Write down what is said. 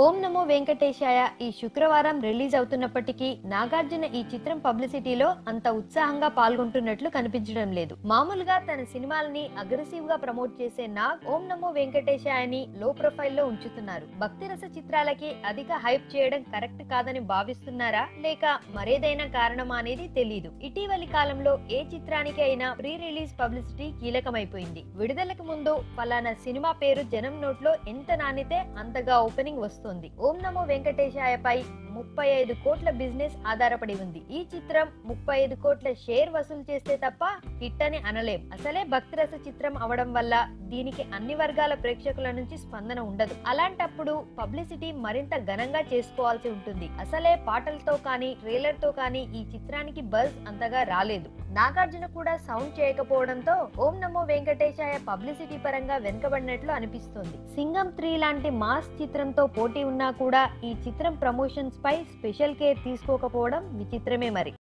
ఓం నమో వెంకటేశాయ ఈ శుక్రవారం రిలీజ్ అవుతున్నప్పటికీ నాగార్జున ఈ చిత్రం పబ్లిసిటీలో అంత ఉత్సాహంగా పాల్గొంటున్నట్లు కనిపించడం లేదు. మామూలుగా తన సినిమాల్ని అగ్రెసివ్ గా ప్రమోట్ చేసే నాగ్ ఓం నమో వెంకటేశాయని లో ప్రొఫైల్ లో ఉంచుతున్నారు. భక్తి రస చిత్రాలకి అధిక హైప్ చేయడం కరెక్ట్ కాదని భావిస్తున్నారా లేక మరేదైనా కారణమా అనేది తెలీదు. ఇటీవలి కాలంలో ఏ చిత్రానికి అయినా ప్రీ రిలీజ్ పబ్లిసిటీ కీలకమైపోయింది. విడుదలకు ముందు ఫలానా సినిమా పేరు జనం నోట్లో ఎంత నానితే అంతగా ఓపెనింగ్ వస్తుంది. ఓం నమో వెంకటేశాయపై 35 కోట్ల బిజినెస్ ఆధారపడి ఉంది. ఈ చిత్రం 35 కోట్ల షేర్ వసూలు చేస్తే తప్ప హిట్ అని అనలేం. అసలే భక్తి రస చిత్రం అవడం వల్ల దీనికి అన్ని వర్గాల ప్రేక్షకుల నుంచి స్పందన ఉండదు. అలాంటప్పుడు పబ్లిసిటీ మరింత ఘనంగా చేసుకోవాల్సి ఉంటుంది. అసలే పాటలతో కానీ ట్రైలర్ తో కానీ ఈ చిత్రానికి బజ్ అంతగా రాలేదు. నాగార్జున కూడా సౌండ్ చేయకపోవడంతో ఓం నమో వెంకటేశాయ పబ్లిసిటీ పరంగా వెనుకబడినట్లు అనిపిస్తుంది. సింగం 3 లాంటి మాస్ చిత్రంతో పోటీ ఉన్నా కూడా ఈ చిత్రం ప్రమోషన్స్ పై స్పెషల్ కేర్ తీసుకోకపోవడం విచిత్రమే మరి.